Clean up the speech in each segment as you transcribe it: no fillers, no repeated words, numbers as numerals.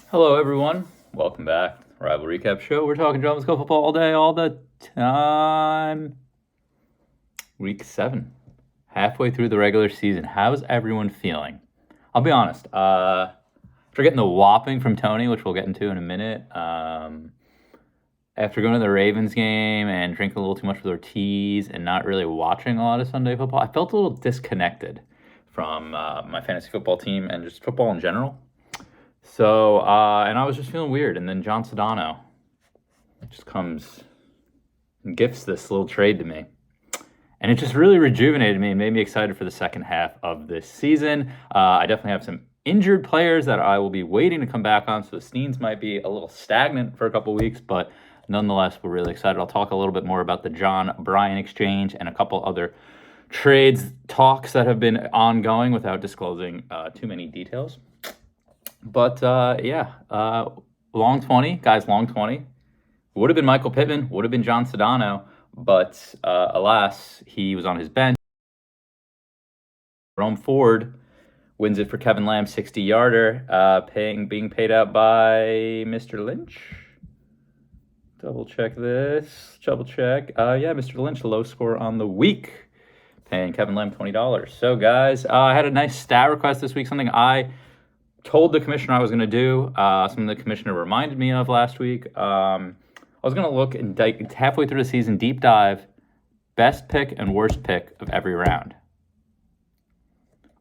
Hello, everyone. Welcome back. Rival Recap Show. We're talking drama school football all day, all the time. Week 7. Halfway through the regular season. How's everyone feeling? I'll be honest. After getting the whopping from Tony, which we'll get into in a minute, after going to the Ravens game and drinking a little too much with Ortiz and not really watching a lot of Sunday football, I felt a little disconnected from my fantasy football team and just football in general. So, and I was just feeling weird. And then John Sedano just comes and gifts this little trade to me. And it just really rejuvenated me and made me excited for the second half of this season. I definitely have some injured players that I will be waiting to come back on. So the Steens might be a little stagnant for a couple weeks, but nonetheless, we're really excited. I'll talk a little bit more about the John Bryan exchange and a couple other trades talks that have been ongoing without disclosing too many details. But, long 20, guys, long 20. Would have been Michael Pittman, would have been John Sedano, but alas, he was on his bench. Jerome Ford wins it for Kevin Lamb, 60-yarder, being paid out by Mr. Lynch. Double check this. Mr. Lynch, low score on the week, paying Kevin Lamb $20. So, guys, I had a nice stat request this week, something I told the commissioner I was going to do, something the commissioner reminded me of last week. I was going to look and halfway through the season, deep dive, best pick and worst pick of every round.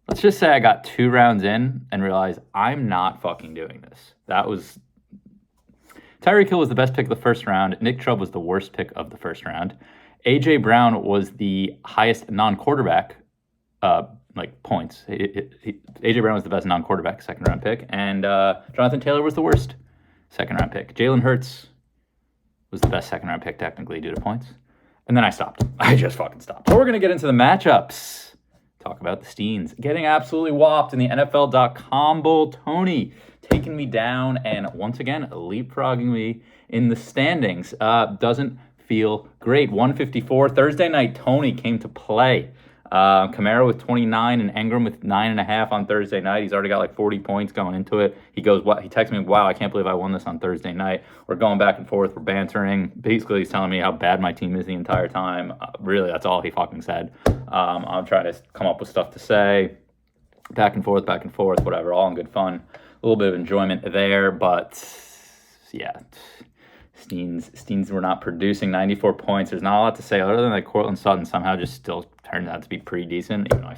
Let's just say I got 2 rounds in and realized I'm not fucking doing this. Tyreek Hill was the best pick of the first round. Nick Chubb was the worst pick of the first round. A.J. Brown was the highest non-quarterback points. A.J. Brown was the best non-quarterback second-round pick, and Jonathan Taylor was the worst second-round pick. Jalen Hurts was the best second-round pick, technically, due to points. And then I stopped. I just fucking stopped. So we're going to get into the matchups. Talk about the Steens getting absolutely whopped in the NFL.com Bowl. Tony taking me down and once again leapfrogging me in the standings. Doesn't feel great. 154. Thursday night, Tony came to play. Kamara with 29 and Engram with 9.5 on Thursday night. He's already got like 40 points going into it. He goes, "What?" He texts me, "Wow, I can't believe I won this on Thursday night." We're going back and forth. We're bantering. Basically, he's telling me how bad my team is the entire time. Really, that's all he fucking said. I'm trying to come up with stuff to say. Back and forth, whatever. All in good fun. A little bit of enjoyment there, but yeah. Steens were not producing 94 points. There's not a lot to say other than that Cortland Sutton somehow just still turned out to be pretty decent, even though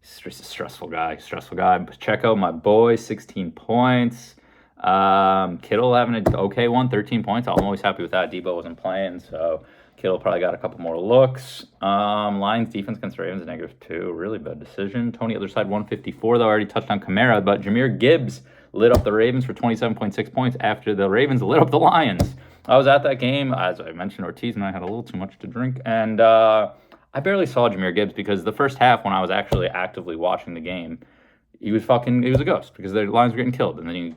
he's just a stressful guy. Pacheco, my boy, 16 points. Kittle having an okay one, 13 points. I'm always happy with that. Debo wasn't playing, so Kittle probably got a couple more looks. Lions defense against Ravens, -2. Really bad decision. Tony, other side, 154, though. I already touched on Kamara, but Jahmyr Gibbs lit up the Ravens for 27.6 points after the Ravens lit up the Lions. I was at that game. As I mentioned, Ortiz and I had a little too much to drink, and I barely saw Jahmyr Gibbs because the first half, when I was actually actively watching the game, he was a ghost because the Lions were getting killed, and then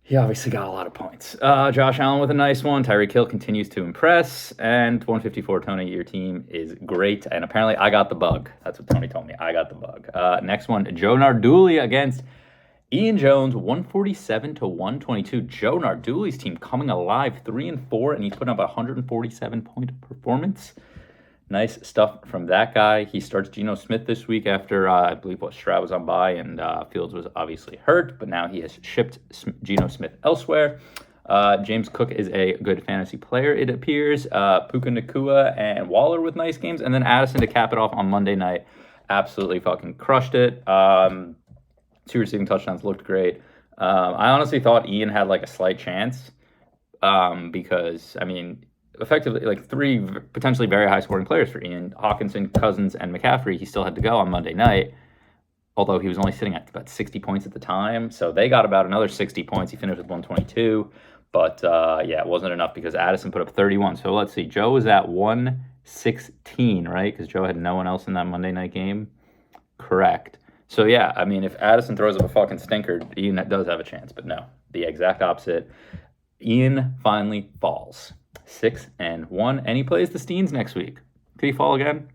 he obviously got a lot of points. Josh Allen with a nice one. Tyreek Hill continues to impress. And 154, Tony, your team is great. And apparently I got the bug. That's what Tony told me. I got the bug. Next one, Joe Narduli against Ian Jones, 147-122. Joe Narduli's team coming alive, 3-4, and he's putting up a 147-point performance. Nice stuff from that guy. He starts Geno Smith this week after, I believe, Stroud was on bye and Fields was obviously hurt, but now he has shipped Geno Smith elsewhere. James Cook is a good fantasy player, it appears. Puka Nacua and Waller with nice games, and then Addison to cap it off on Monday night. Absolutely fucking crushed it. 2 receiving touchdowns, looked great. I honestly thought Ian had like a slight chance because, I mean, effectively like 3 potentially very high scoring players for Ian: Hawkinson, Cousins, and McCaffrey. He still had to go on Monday night, although he was only sitting at about 60 points at the time. So they got about another 60 points. He finished with 122, but it wasn't enough because Addison put up 31. So let's see, Joe was at 116, right? Because Joe had no one else in that Monday night game. Correct. So yeah, I mean, if Addison throws up a fucking stinker, Ian does have a chance, but no, the exact opposite. Ian finally falls. 6-1, and he plays the Steens next week. Could he fall again?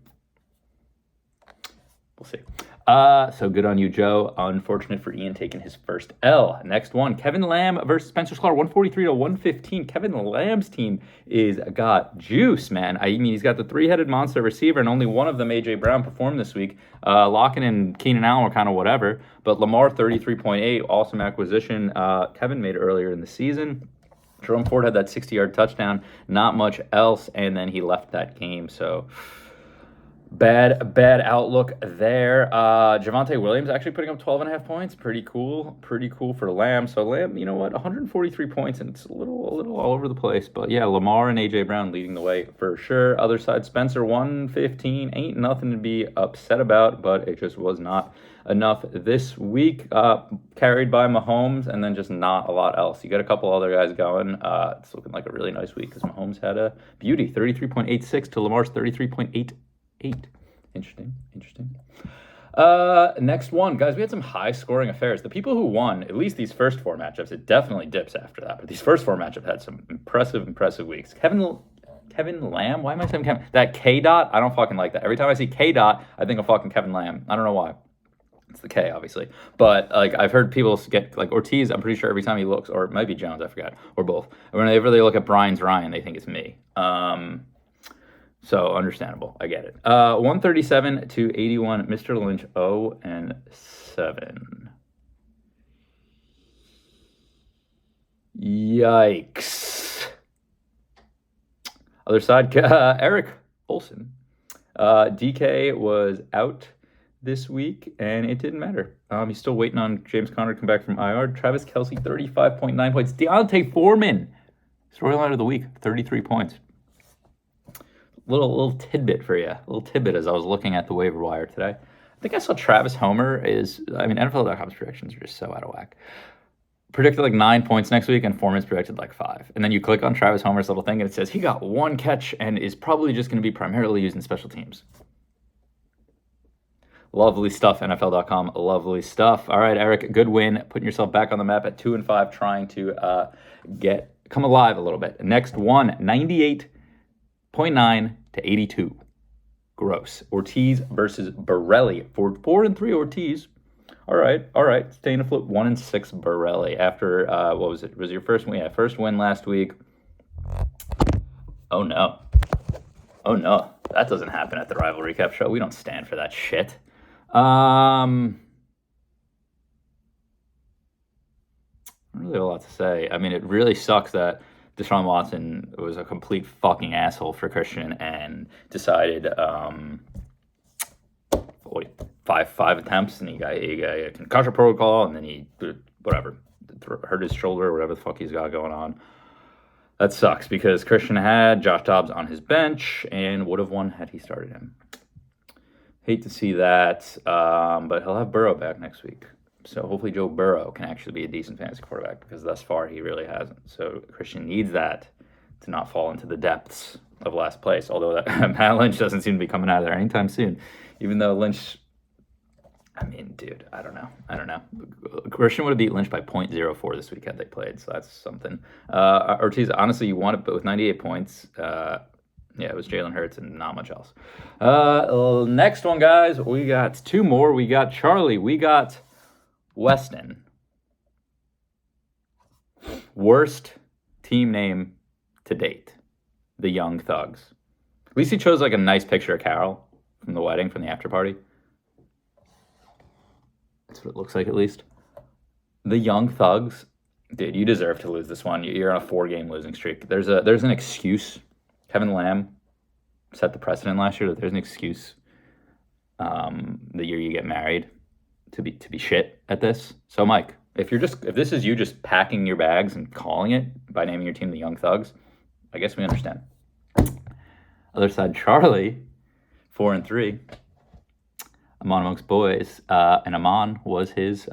We'll see. So good on you, Joe. Unfortunate for Ian taking his first L. Next one, Kevin Lamb versus Spencer Sklar, 143 to 115. Kevin Lamb's team is got juice, man. I mean, he's got the three-headed monster receiver, and only one of them, A.J. Brown, performed this week. Locken and Keenan Allen were kind of whatever, but Lamar, 33.8, awesome acquisition. Kevin made earlier in the season. Jerome Ford had that 60-yard touchdown, not much else, and then he left that game, so... Bad outlook there. Javonte Williams actually putting up 12.5 points. Pretty cool for Lamb. So Lamb, you know what, 143 points, and it's a little all over the place. But yeah, Lamar and A.J. Brown leading the way for sure. Other side, Spencer, 115. Ain't nothing to be upset about, but it just was not enough this week. Carried by Mahomes, and then just not a lot else. You got a couple other guys going. It's looking like a really nice week because Mahomes had a beauty, 33.86 to Lamar's 33.88. Interesting. Next one, guys, we had some high-scoring affairs. The people who won, at least these first four matchups, it definitely dips after that, but these first four matchups had some impressive weeks. Kevin Lamb? Why am I saying Kevin? That K-Dot, I don't fucking like that. Every time I see K-Dot, I think of fucking Kevin Lamb. I don't know why. It's the K, obviously. But, like, I've heard people get, like, Ortiz, I'm pretty sure every time he looks, or it might be Jones, I forgot, or both. Whenever they look at Brian's Ryan, they think it's me. So, understandable. I get it. 137 to 81. Mr. Lynch, 0-7. Yikes. Other side, Eric Olson. DK was out this week, and it didn't matter. He's still waiting on James Conner to come back from IR. Travis Kelce, 35.9 points. Deontay Foreman, storyline of the week, 33 points. Little tidbit for you. A little tidbit as I was looking at the waiver wire today. I think I saw Travis Homer NFL.com's predictions are just so out of whack. Predicted like 9 points next week, and Foreman's predicted like 5. And then you click on Travis Homer's little thing, and it says he got one catch and is probably just going to be primarily used in special teams. Lovely stuff, NFL.com. Lovely stuff. All right, Eric, good win. Putting yourself back on the map at 2-5, trying to come alive a little bit. Next one, 98.9 to 82. Gross. Ortiz versus Borelli. 4-3 Ortiz. All right. Staying afloat. 1-6 Borelli. After what was it? Was your first win? Yeah, first win last week. Oh no. That doesn't happen at the Rival Recap Show. We don't stand for that shit. I don't really have a lot to say. I mean, it really sucks that Deshaun Watson was a complete fucking asshole for Christian and decided five attempts, and he got a concussion protocol, and then he hurt his shoulder or whatever the fuck he's got going on. That sucks because Christian had Josh Dobbs on his bench and would have won had he started him. Hate to see that, but he'll have Burrow back next week. So hopefully Joe Burrow can actually be a decent fantasy quarterback because thus far he really hasn't. So Christian needs that to not fall into the depths of last place, although Matt Lynch doesn't seem to be coming out of there anytime soon. Even though Lynch, I mean, dude, I don't know. Christian would have beat Lynch by 0.04 this week had they played, so that's something. Ortiz, honestly, you want it, but with 98 points, it was Jalen Hurts and not much else. Next one, guys, we got two more. We got Charlie. We got Weston. Worst team name to date. The Young Thugs. At least he chose like a nice picture of Carol from the wedding, from the after party. That's what it looks like, at least. The Young Thugs. Dude, you deserve to lose this one. You're on a 4-game losing streak. There's an excuse. Kevin Lamb set the precedent last year that there's an excuse the year you get married to be shit at this. So Mike, if this is you just packing your bags and calling it by naming your team the Young Thugs, I guess we understand. Other side, Charlie, 4-3. Amon amongst boys, and Amon was his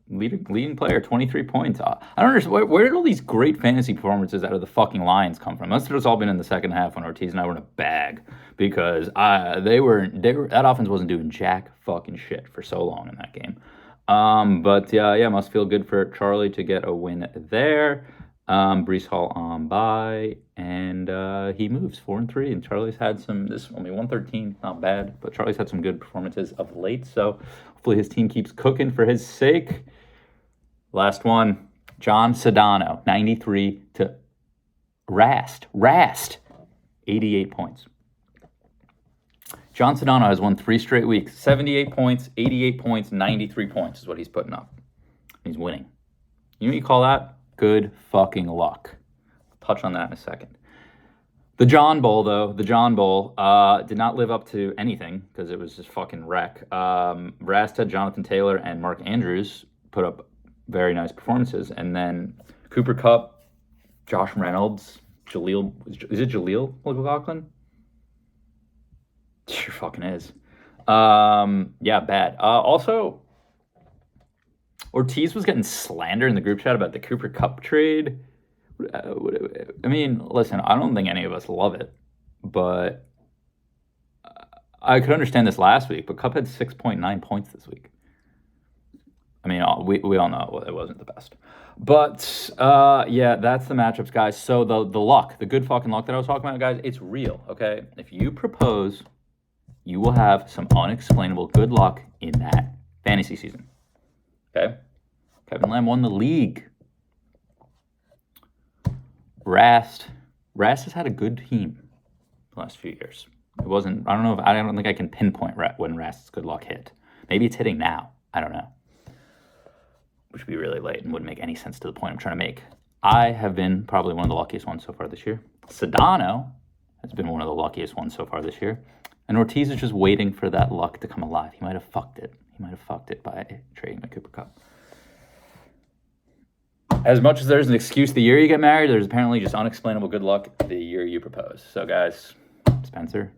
leading player, 23 points. I don't understand where did all these great fantasy performances out of the fucking Lions come from? Must have just all been in the second half when Ortiz and I were in a bag because that offense wasn't doing jack fucking shit for so long in that game. But must feel good for Charlie to get a win there. Brees Hall on bye, and he moves 4-3. And Charlie's had this only 113, not bad, but Charlie's had some good performances of late. So hopefully his team keeps cooking for his sake. Last one, John Sedano, 93 to Rast, 88 points. John Sedano has won 3 straight weeks, 78 points, 88 points, 93 points is what he's putting up. He's winning. You know what you call that? Good fucking luck. I'll touch on that in a second. The John Bowl, though, did not live up to anything because it was just fucking wreck. Rast had Jonathan Taylor and Mark Andrews put up very nice performances. And then Cooper Kupp, Josh Reynolds, is it Jaleel McLaughlin? Sure fucking is. Yeah, bad. Also, Ortiz was getting slandered in the group chat about the Cooper Kupp trade. I mean, listen, I don't think any of us love it, but I could understand this last week, but Kupp had 6.9 points this week. I mean, we all know it wasn't the best. But, yeah, that's the matchups, guys. So the luck, the good fucking luck that I was talking about, guys, it's real, okay? If you propose, you will have some unexplainable good luck in that fantasy season, okay? Kevin Lamb won the league. Rast has had a good team the last few years. It wasn't, I don't think I can pinpoint when Rast's good luck hit. Maybe it's hitting now. I don't know. Which would be really late and wouldn't make any sense to the point I'm trying to make. I have been probably one of the luckiest ones so far this year. Sedano has been one of the luckiest ones so far this year. And Ortiz is just waiting for that luck to come alive. He might have fucked it by trading the Cooper Kupp. As much as there's an excuse the year you get married, there's apparently just unexplainable good luck the year you propose. So, guys, Spencer,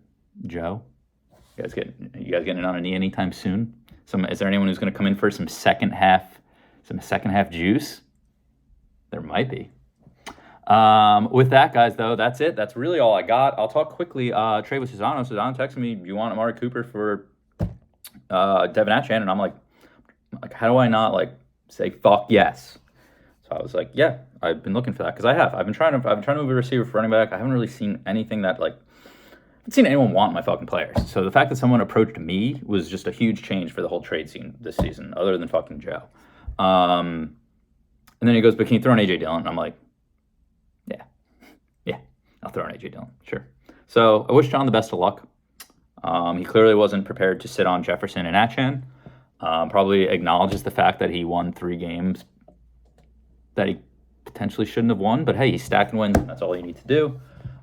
Joe, you guys getting on a knee anytime soon? Is there anyone who's going to come in for some second half juice? There might be. With that, guys, though, that's it. That's really all I got. I'll talk quickly. Trade with Susano. Susano texted me, "You want Amari Cooper for Devin Atchan?" And I'm like, how do I not say fuck yes? So I was like, yeah, I've been looking for that because I've been trying to move a receiver for running back. I haven't really seen anything that I haven't seen anyone want my fucking players. So the fact that someone approached me was just a huge change for the whole trade scene this season, other than fucking Joe. And then he goes, "But can you throw in AJ Dillon?" And I'm like, yeah, I'll throw in AJ Dillon, sure. So I wish John the best of luck. He clearly wasn't prepared to sit on Jefferson and Atchan. Probably acknowledges the fact that he won 3 games that he potentially shouldn't have won. But hey, he's stacking wins. That's all you need to do.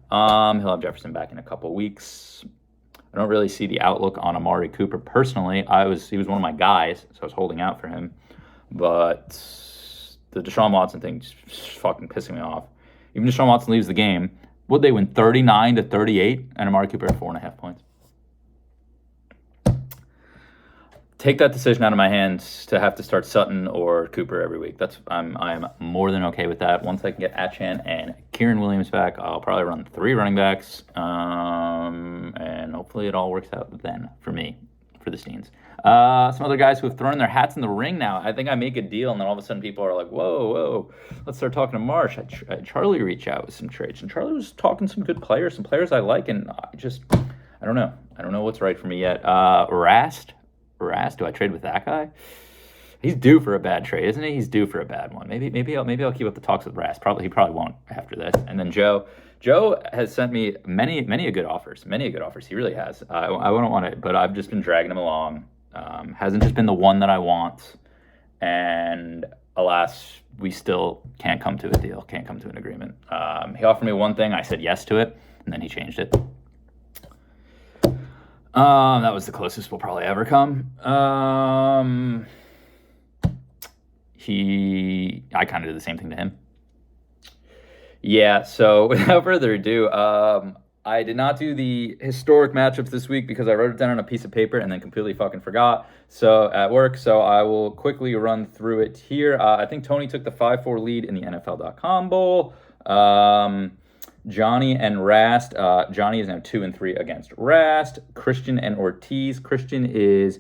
He'll have Jefferson back in a couple weeks. I don't really see the outlook on Amari Cooper personally. He was one of my guys, so I was holding out for him. But the Deshaun Watson thing just fucking pissing me off. Even Deshaun Watson leaves the game, would they win 39-38 and Amari Cooper at 4.5 points? Take that decision out of my hands to have to start Sutton or Cooper every week. I am more than okay with that. Once I can get Atchan and Kieran Williams back, I'll probably run 3 running backs, and hopefully it all works out then for me, for the Steens. Some other guys who have thrown their hats in the ring now. I think I make a deal, and then all of a sudden people are like, whoa, let's start talking to Marsh. I had Charlie reach out with some trades, and Charlie was talking some good players, some players I like, and I don't know. I don't know what's right for me yet. Rast, do I trade with that guy? He's due for a bad trade, isn't he? He's due for a bad one. Maybe I'll keep up the talks with Rast. He probably won't after this. And then Joe has sent me many good offers. He really has. I wouldn't want it, but I've just been dragging him along. Hasn't just been the one that I want, and alas, we still can't come to a deal. Can't come to an agreement. He offered me one thing. I said yes to it, and then he changed it. That was the closest we'll probably ever come. I kind of did the same thing to him. Yeah, so without further ado, I did not do the historic matchups this week because I wrote it down on a piece of paper and then completely fucking forgot. So at work, so I will quickly run through it here. I think Tony took the 5-4 lead in the NFL.com Bowl. Johnny and Rast. Johnny is now 2-3 against Rast. Christian and Ortiz. Christian is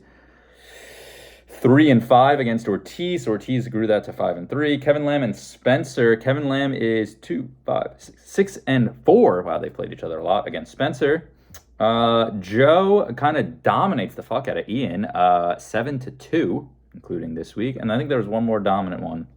3-5 against Ortiz. Ortiz grew that to 5-3. Kevin Lamb and Spencer. Kevin Lamb is 6-4. Wow, they played each other a lot against Spencer. Joe kind of dominates the fuck out of Ian, 7-2, including this week. And I think there was one more dominant one.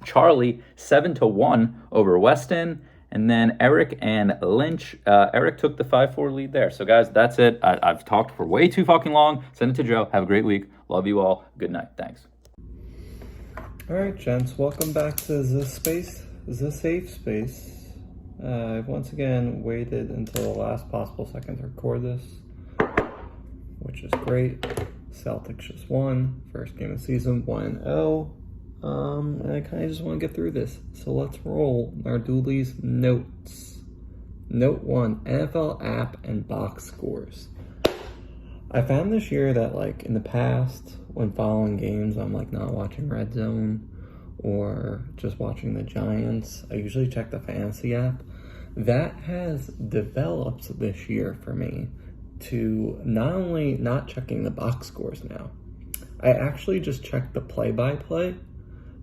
Charlie, 7-1 over Weston. And then Eric and Lynch. Eric took the 5-4 lead there. So, guys, that's it. I've talked for way too fucking long. Send it to Joe. Have a great week. Love you all. Good night. Thanks. All right, gents. Welcome back to the safe space. I've once again waited until the last possible second to record this, which is great. Celtics just won. First game of the season, 1-0. And I kind of just want to get through this. So let's roll Nardulli's notes. Note 1, NFL app and box scores. I found this year that, like, in the past, when following games, I'm, like, not watching Red Zone or just watching the Giants. I usually check the fantasy app. That has developed this year for me to not only not checking the box scores now, I actually just check the play-by-play.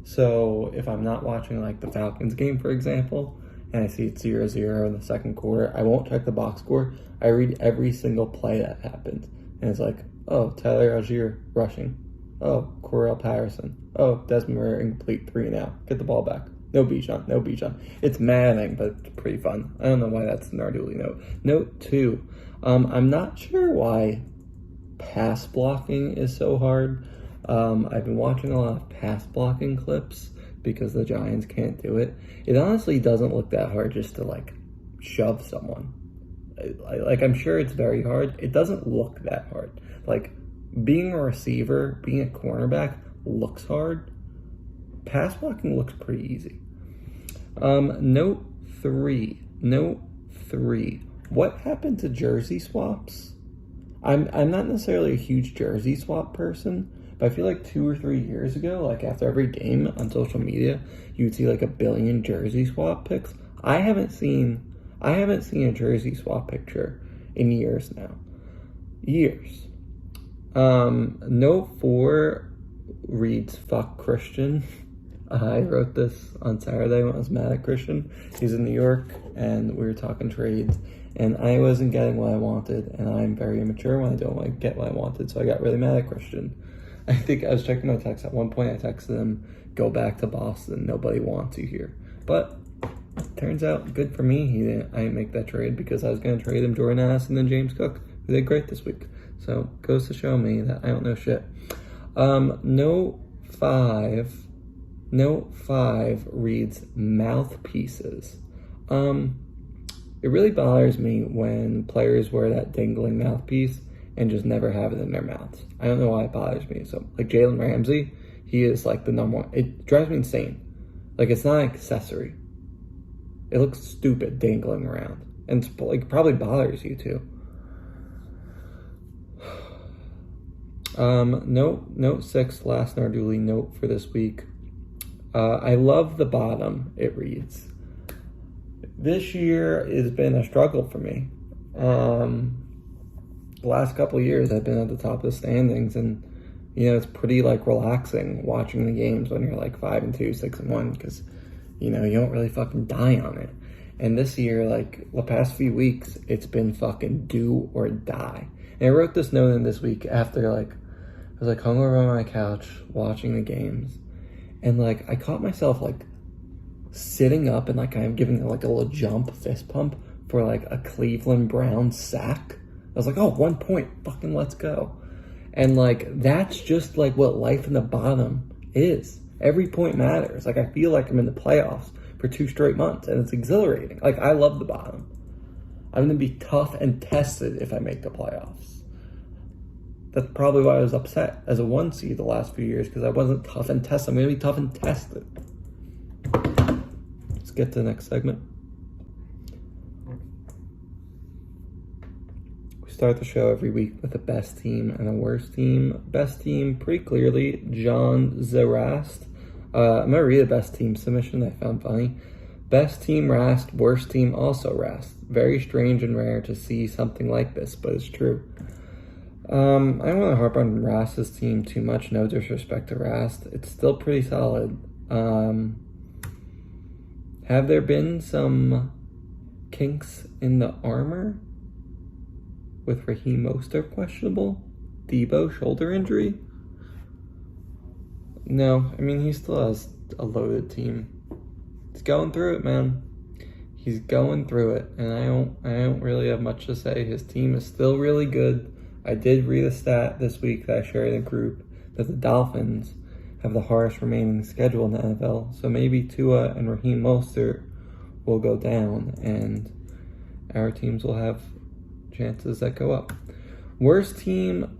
So if I'm not watching, like, the Falcons game, for example, and I see it's 0-0 in the second quarter, I won't check the box score. I read every single play that happened. And it's like, oh, Tyler Algier rushing. Oh, Corell Patterson. Oh, Desmond Ritter incomplete 3-and-out. Get the ball back. No Bijan. It's maddening, but it's pretty fun. I don't know why that's the Nardulli note. Note 2. I'm not sure why pass blocking is so hard. I've been watching a lot of pass blocking clips because the Giants can't do it. It honestly doesn't look that hard just to, like, shove someone. Like, I'm sure it's very hard. It doesn't look that hard. Like, being a receiver, being a cornerback looks hard. Pass blocking looks pretty easy. Note 3. What happened to jersey swaps? I'm not necessarily a huge jersey swap person, but I feel like 2 or 3 years ago, like after every game on social media, you'd see like 1 billion jersey swap pics. I haven't seen a jersey swap picture in years now. Years. Note 4 reads fuck Christian. I wrote this on Saturday when I was mad at Christian. He's in New York, and we were talking trades, and I wasn't getting what I wanted, and I'm very immature when I don't get what I wanted, so I got really mad at Christian. I think I was checking my text. At one point, I texted him, go back to Boston. Nobody wants you here. But turns out, good for me, I didn't make that trade because I was going to trade him Jordan Addison and James Cook, who did great this week. So, goes to show me that I don't know shit. Note 5 reads mouthpieces. It really bothers me when players wear that dangling mouthpiece and just never have it in their mouths. I don't know why it bothers me. So, like Jalen Ramsey, he is like the number one. It drives me insane. Like, it's not an accessory. It looks stupid dangling around. And it's like probably bothers you too. Note 6, last Nardulli note for this week. I love the bottom, it reads. This year has been a struggle for me. The last couple of years I've been at the top of the standings, and it's pretty like relaxing watching the games when you're like 5-2, 6-1, because you don't really fucking die on it. And this year, like the past few weeks, it's been fucking do or die. And I wrote this note in this week after I was like hung over on my couch watching the games, and like I caught myself like sitting up and like I'm giving like a little jump fist pump for like a Cleveland Browns sack. I was like, oh, 1 point, fucking let's go. And like that's just like what life in the bottom is. Every point matters. Like I feel like I'm in the playoffs for 2 straight months, and it's exhilarating. Like I love the bottom. I'm gonna be tough and tested if I make the playoffs. That's probably why I was upset as a 1 seed the last few years, because I wasn't tough and tested. I'm going to be tough and tested. Let's get to the next segment. We start the show every week with a best team and a worst team. Best team, pretty clearly, John Zarast. I'm going to read a best team submission I found funny. Best team, Rast. Worst team, also Rast. Very strange and rare to see something like this, but it's true. I don't want to harp on Rast's team too much. No disrespect to Rast. It's still pretty solid. Have there been some kinks in the armor? With Raheem Mostert questionable? Debo shoulder injury? No, I mean, he still has a loaded team. He's going through it, man. He's going through it, and I don't really have much to say. His team is still really good. I did read a stat this week that I shared in a group that the Dolphins have the hardest remaining schedule in the NFL. So maybe Tua and Raheem Mostert will go down, and our teams will have chances that go up. Worst team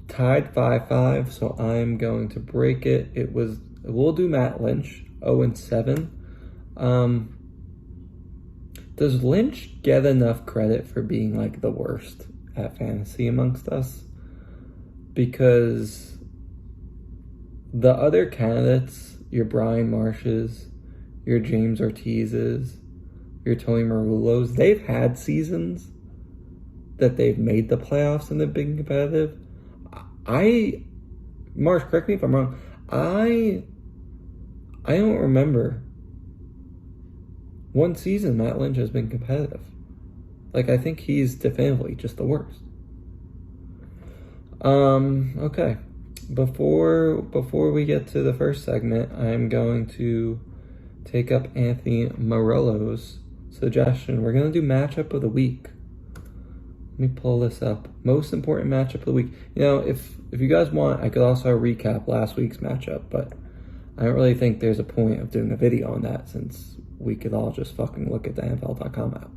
tied 5-5, so I'm going to break it. We'll do Matt Lynch, 0-7. Does Lynch get enough credit for being like the worst at fantasy amongst us? Because the other candidates, your Brian Marshes, your James Ortizes, your Tony Marullos, they've had seasons that they've made the playoffs and they've been competitive. Marsh, correct me if I'm wrong, I don't remember one season Matt Lynch has been competitive. Like, I think he's definitively just the worst. Okay. Before we get to the first segment, I'm going to take up Anthony Morello's suggestion. We're going to do matchup of the week. Let me pull this up. Most important matchup of the week. You know, if you guys want, I could also recap last week's matchup, but I don't really think there's a point of doing a video on that since we could all just fucking look at the NFL.com app.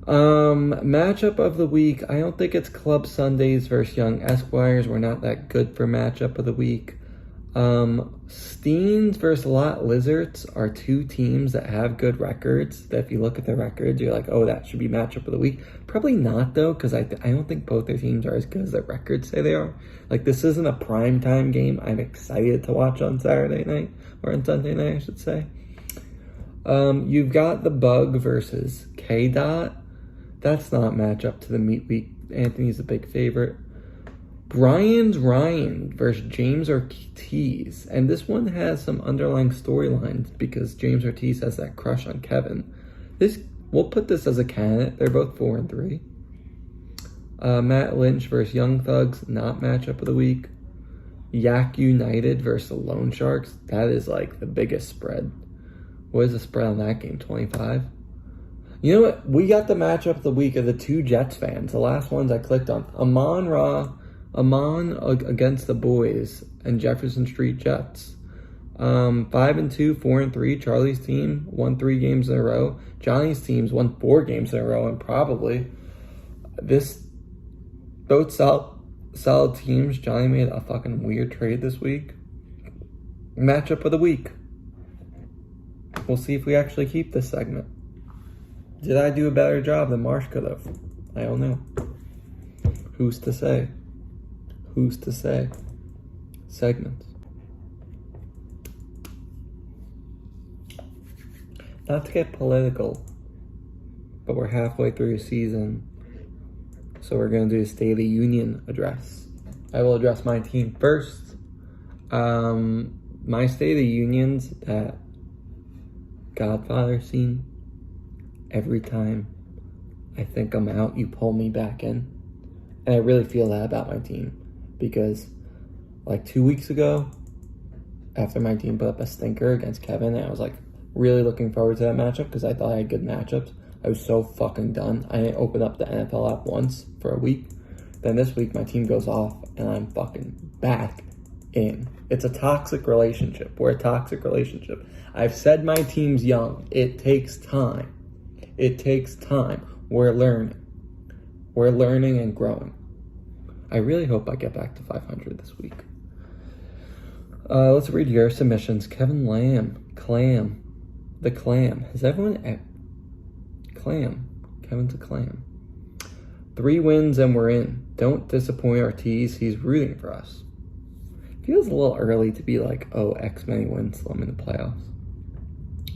Matchup of the week. I don't think it's Club Sundays versus Young Esquires. We're not that good for matchup of the week. Steens versus Lot Lizards are two teams that have good records. That if you look at their records, you're like, oh, that should be matchup of the week. Probably not, though, because I don't think both their teams are as good as their records say they are. Like, this isn't a primetime game I'm excited to watch on Saturday night, or on Sunday night, I should say. You've got the Bug versus K-Dot. That's not matchup to the meat week. Anthony's a big favorite. Brian's Ryan versus James Ortiz. And this one has some underlying storylines because James Ortiz has that crush on Kevin. We'll put this as a candidate. They're both 4-3. Matt Lynch versus Young Thugs, not matchup of the week. Yak United versus the Lone Sharks. That is like the biggest spread. What is the spread on that game? 25? You know what? We got the matchup of the week of the two Jets fans. The last ones I clicked on. Amon against the boys and Jefferson Street Jets. 5-2, 4-3. Charlie's team won 3 games in a row. Johnny's teams won 4 games in a row, and probably both solid teams. Johnny made a fucking weird trade this week. Matchup of the week. We'll see if we actually keep this segment. Did I do a better job than Marsh could have? I don't know. Who's to say? Who's to say? Segments. Not to get political, but we're halfway through the season, so we're going to do a State of the Union address. I will address my team first. My State of the Unions, that Godfather scene, every time I think I'm out, you pull me back in. And I really feel that about my team. Because, like 2 weeks ago, after my team put up a stinker against Kevin, and I was like really looking forward to that matchup because I thought I had good matchups. I was so fucking done. I didn't open up the NFL app once for a week. Then this week, my team goes off, and I'm fucking back in. It's a toxic relationship. We're a toxic relationship. I've said my team's young. It takes time. It takes time. We're learning. We're learning and growing. I really hope I get back to 500 this week. Let's read your submissions. Kevin Lamb. Clam. The Clam. Has everyone... Clam. Kevin's a clam. 3 wins and we're in. Don't disappoint Ortiz. He's rooting for us. Feels a little early to be like, oh, X many wins, so I'm in the playoffs.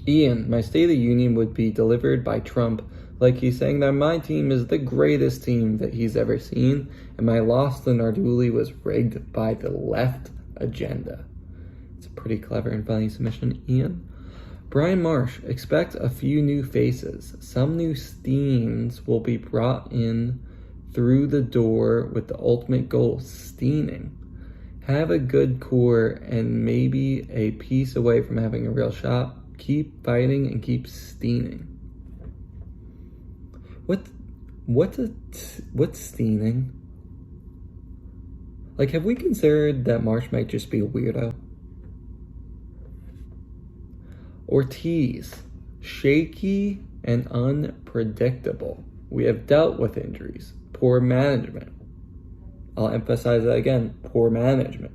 Ian, my State of the Union would be delivered by Trump Like he's saying that my team is the greatest team that he's ever seen, and my loss to Narduli was rigged by the left agenda. It's a pretty clever and funny submission, Ian. Brian Marsh, expect a few new faces. Some new steens will be brought in through the door with the ultimate goal, steening. Have a good core and maybe a piece away from having a real shot. Keep fighting and keep steening. What's steening? Like, have we considered that Marsh might just be a weirdo? Ortiz, shaky and unpredictable. We have dealt with injuries, poor management. I'll emphasize that again, poor management.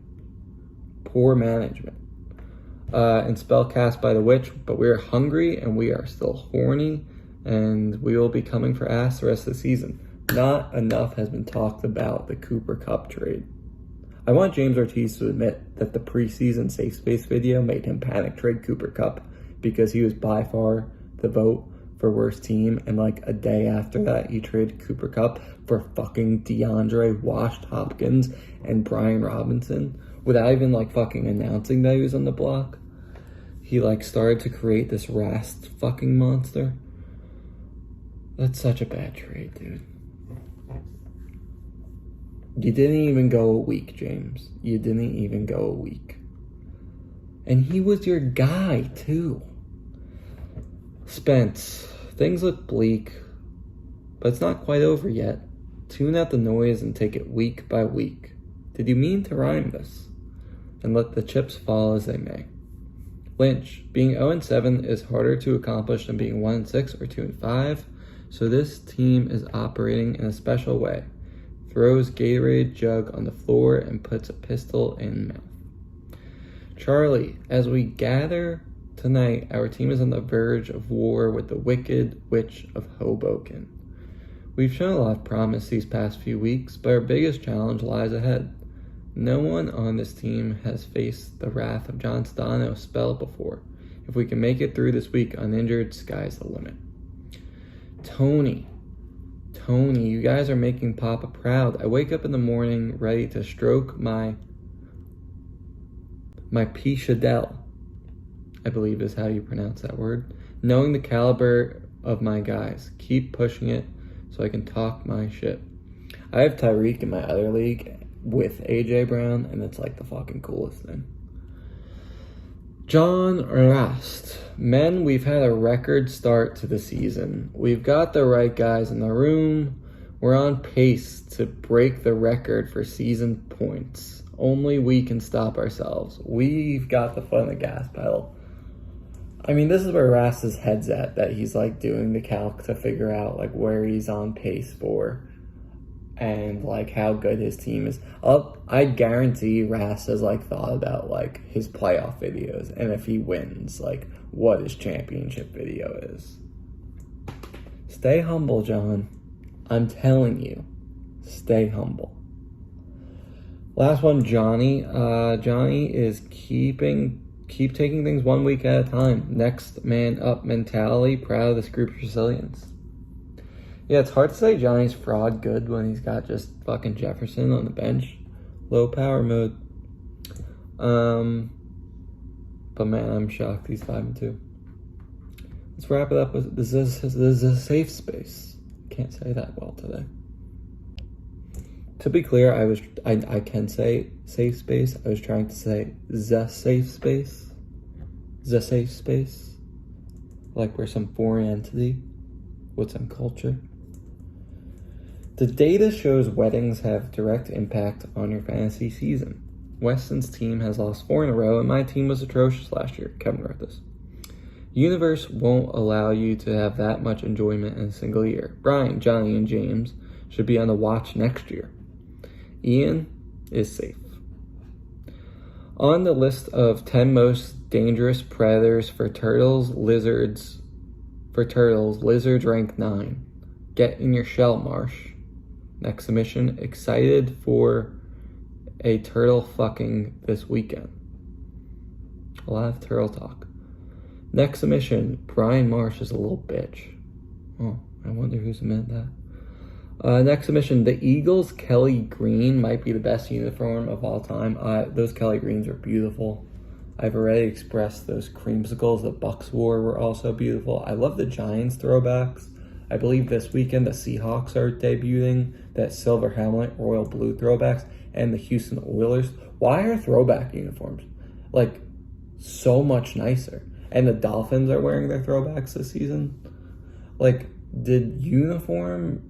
Poor management. And spell cast by the witch, but we are hungry and we are still horny, and we will be coming for ass the rest of the season. Not enough has been talked about the Cooper Cup trade. I want James Ortiz to admit that the preseason Safe Space video made him panic trade Cooper Cup because he was by far the vote for worst team, and like a day after that he traded Cooper Cup for fucking DeAndre Washed Hopkins and Brian Robinson without even like fucking announcing that he was on the block. He like started to create this Rast fucking monster. That's such a bad trade, dude. You didn't even go a week, James. You didn't even go a week. And he was your guy, too. Spence, things look bleak, but it's not quite over yet. Tune out the noise and take it week by week. Did you mean to rhyme this? And let the chips fall as they may. Lynch, being 0-7 is harder to accomplish than being 1-6 or 2-5, so this team is operating in a special way. Throws Gatorade jug on the floor and puts a pistol in mouth. Charlie, as we gather tonight, our team is on the verge of war with the Wicked Witch of Hoboken. We've shown a lot of promise these past few weeks, but our biggest challenge lies ahead. No one on this team has faced the wrath of John Stano's spell before. If we can make it through this week uninjured, sky's the limit. Tony, you guys are making Papa proud. I wake up in the morning ready to stroke my Pichadel, I believe is how you pronounce that word. Knowing the caliber of my guys. Keep pushing it so I can talk my shit. I have Tyreek in my other league with AJ Brown, and it's like the fucking coolest thing. John Rast. Men, we've had a record start to the season. We've got the right guys in the room. We're on pace to break the record for season points. Only we can stop ourselves. We've got the foot on the gas pedal. I mean, this is where Rast's head's at, that he's like doing the calc to figure out like where he's on pace for and like how good his team is. I guarantee Rast has like thought about like his playoff videos, and if he wins, like what his championship video is. Stay humble, John. I'm telling you, stay humble. Last one, Johnny. Johnny is keep taking things 1 week at a time. Next man up mentality. Proud of this group's resilience. Yeah, it's hard to say Johnny's fraud good when he's got just fucking Jefferson on the bench. Low power mode. But man, I'm shocked he's 5-2. Let's wrap it up with this is a safe space. Can't say that well today. To be clear, I can say safe space. I was trying to say the safe space. The safe space. Like we're some foreign entity with some culture. The data shows weddings have direct impact on your fantasy season. Weston's team has lost 4 in a row, and my team was atrocious last year. Kevin wrote this. Universe won't allow you to have that much enjoyment in a single year. Brian, Johnny, and James should be on the watch next year. Ian is safe. On the list of 10 most dangerous predators for turtles, lizards rank 9. Get in your shell, Marsh. Next submission, excited for a turtle fucking this weekend. A lot of turtle talk. Next submission, Brian Marsh is a little bitch. Oh. I wonder who submitted that. Next submission, the Eagles Kelly Green might be the best uniform of all time. Those Kelly Greens are beautiful. I've already expressed those creamsicles that Bucks wore were also beautiful. I love the Giants throwbacks. I believe this weekend the Seahawks are debuting that silver helmet, royal blue throwbacks, and the Houston Oilers. Why are throwback uniforms like so much nicer? And the Dolphins are wearing their throwbacks this season. Like, did uniform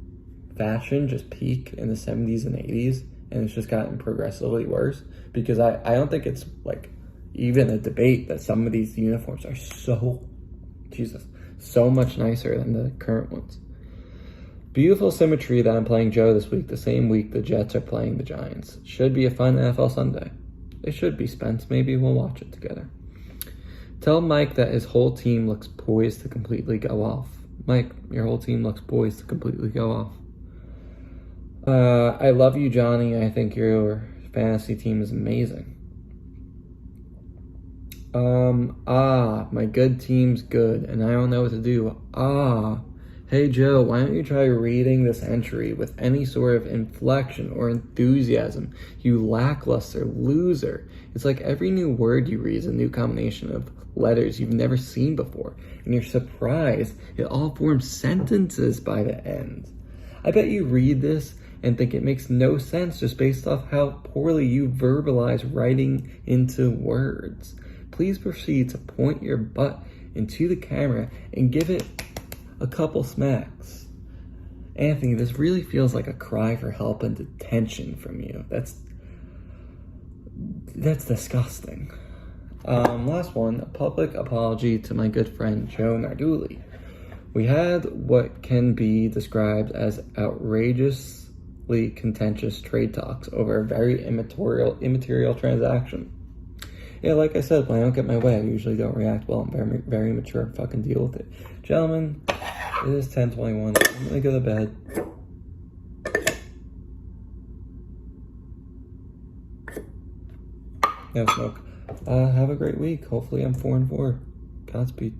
fashion just peak in the 70s and 80s and it's just gotten progressively worse? Because I don't think it's like even a debate that some of these uniforms are so much nicer than the current ones. Beautiful symmetry that I'm playing Joe this week, the same week the Jets are playing the Giants. Should be a fun NFL Sunday. It should be, Spence. Maybe we'll watch it together. Tell Mike that his whole team looks poised to completely go off. Mike, your whole team looks poised to completely go off. I love you, Johnny. I think your fantasy team is amazing. My good team's good, and I don't know what to do. Hey Joe, why don't you try reading this entry with any sort of inflection or enthusiasm, you lackluster loser. It's like every new word you read is a new combination of letters you've never seen before, and you're surprised it all forms sentences by the end. I bet you read this and think it makes no sense just based off how poorly you verbalize writing into words. Please proceed to point your butt into the camera and give it a couple smacks. Anthony, this really feels like a cry for help and detention from you. That's disgusting. Last one, a public apology to my good friend Joe Narduli. We had what can be described as outrageously contentious trade talks over a very immaterial transaction. Yeah, like I said, when I don't get my way, I usually don't react well. I'm very, very mature. Fucking deal with it. Gentlemen, it is 10:21. I'm gonna go to bed. No smoke. Have a great week. Hopefully I'm 4-4. Godspeed.